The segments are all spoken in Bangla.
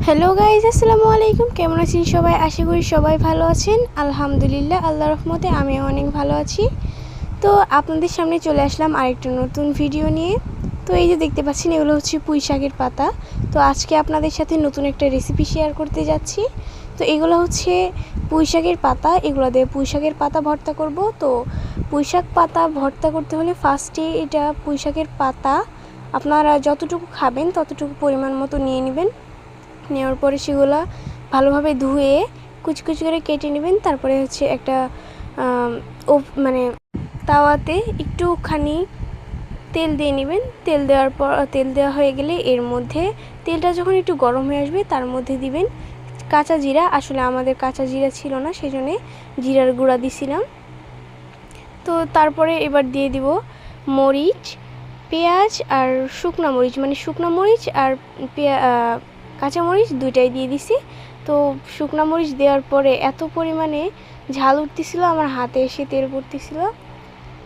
হ্যালো গাইজ, আসসালামু আলাইকুম। কেমন আছেন সবাই? আশা করি সবাই ভালো আছেন। আলহামদুলিল্লাহ, আল্লাহর রহমতে আমি অনেক ভালো আছি। তো আপনাদের সামনে চলে আসলাম আরেকটা নতুন ভিডিও নিয়ে। তো এই যে দেখতে পাচ্ছেন, এগুলো হচ্ছে পুঁই শাকের পাতা। তো আজকে আপনাদের সাথে নতুন একটা রেসিপি শেয়ার করতে যাচ্ছি। তো এগুলো হচ্ছে পুঁই শাকের পাতা, এগুলো দিয়ে পুঁই শাকের পাতা ভর্তা করব। তো পুঁই শাক পাতা ভর্তা করতে হলে ফার্স্টে এটা পুঁই শাকের পাতা আপনারা যতটুকু খাবেন ততটুকু পরিমাণ মতো নিয়ে নেবেন। নেওয়ার পরে সেগুলো ভালোভাবে ধুয়ে কুচি কুচি করে কেটে নেবেন। তারপরে হচ্ছে একটা মানে তাওয়াতে একটুখানি তেল দিয়ে নেবেন। তেল দেওয়া হয়ে গেলে এর মধ্যে তেলটা যখন একটু গরম হয়ে আসবে তার মধ্যে দিবেন কাঁচা জিরা। আসলে আমাদের কাঁচা জিরা ছিল না, সেজন্য জিরার গুঁড়া দিছিলাম। তো তারপরে এবার দিয়ে দিব মরিচ, পেঁয়াজ আর শুকনো মরিচ, মানে শুকনো মরিচ আর কাঁচামরিচ দুইটাই দিয়ে দিছি। তো শুকনো মরিচ দেওয়ার পরে এত পরিমাণে ঝাল উঠতেছিল, আমার হাতে এসে তেল পড়তেছিল।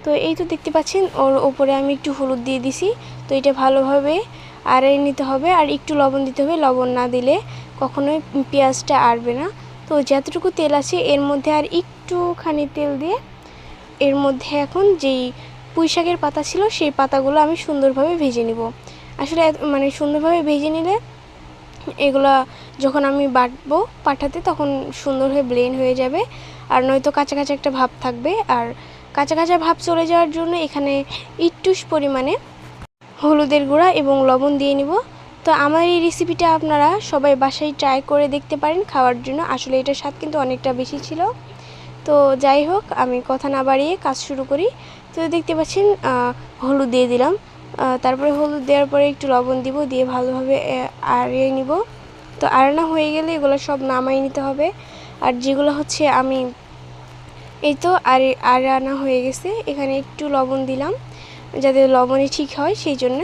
তো এই তো দেখতে পাচ্ছেন, ওর ওপরে আমি একটু হলুদ দিয়ে দিছি। তো এটা ভালোভাবে আড়াই নিতে হবে, আর একটু লবণ দিতে হবে। লবণ না দিলে কখনোই পেঁয়াজটা আড়বে না। তো যতটুকু তেল আছে এর মধ্যে আর একটুখানি তেল দিয়ে এর মধ্যে এখন যেই পুঁই শাকের পাতা ছিল সেই পাতাগুলো আমি সুন্দরভাবে ভেজে নিব। আসলে মানে সুন্দরভাবে ভেজে নিলে এগুলা যখন আমি বাটবো পাঠাতে তখন সুন্দর হয়ে ব্লেন্ড হয়ে যাবে, আর নয়তো কাঁচা কাঁচা একটা ভাব থাকবে। আর কাঁচা কাঁচা ভাব চলে যাওয়ার জন্য এখানে একটু পরিমাণে হলুদের গুঁড়া এবং লবণ দিয়ে নিব। তো আমার এই রেসিপিটা আপনারা সবাই বাসায় ট্রাই করে দেখতে পারেন খাওয়ার জন্য। আসলে এটার স্বাদ কিন্তু অনেকটা বেশি ছিল। তো যাই হোক, আমি কথা না বাড়িয়ে কাজ শুরু করি। তো দেখতে পাচ্ছেন হলুদ দিয়ে দিলাম। তারপরে হলুদ দেওয়ার পরে একটু লবণ দিব, দিয়ে ভালোভাবে আড়িয়ে নিব। তো আড়ানো হয়ে গেলে এগুলো সব নামাই নিতে হবে। আর যেগুলো হচ্ছে আমি এই তো আড়ানো হয়ে গেছে, এখানে একটু লবণ দিলাম যাতে লবণই ঠিক হয় সেই জন্য।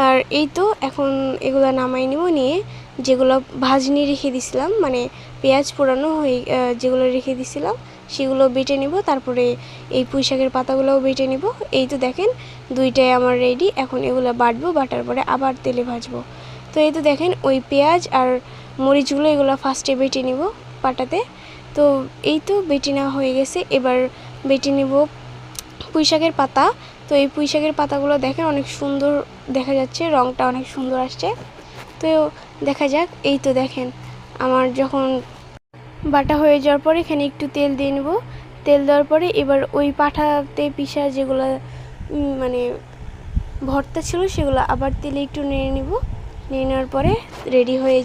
আর এই তো এখন এগুলো নামাই নিব, নিয়ে যেগুলো ভাজনি রেখে দিছিলাম, মানে পেঁয়াজ পোড়ানো হয়ে যেগুলো রেখে দিছিলাম সেগুলো বেটে নিব। তারপরে এই পুঁই শাকের পাতাগুলোও বেটে নিব। এই তো দেখেন দুইটাই আমার রেডি। এখন এগুলো বাটবো, বাটার পরে আবার তেলে ভাজবো। তো এই তো দেখেন ওই পেঁয়াজ আর মরিচগুলো এগুলো ফার্স্টে বেটে নিব পাটাতে। তো এই তো বেটে নেওয়া হয়ে গেছে। এবার বেটে নিব পুঁই শাকের পাতা। তো এই পুঁই শাকের পাতাগুলো দেখেন অনেক সুন্দর দেখা যাচ্ছে, রঙটা অনেক সুন্দর আসছে। তো দেখা যাক। এই তো দেখেন আমার যখন বাটা হয়ে যাওয়ার পরে এখানে একটু তেল দিয়ে নেব। তেল দেওয়ার পরে এবার ওই পাঠাতে পিসা যেগুলো মানে ভর্তা ছিল সেগুলো আবার তেলে একটু নেড়ে নিব। নিয়ে নেওয়ার পরে রেডি হয়ে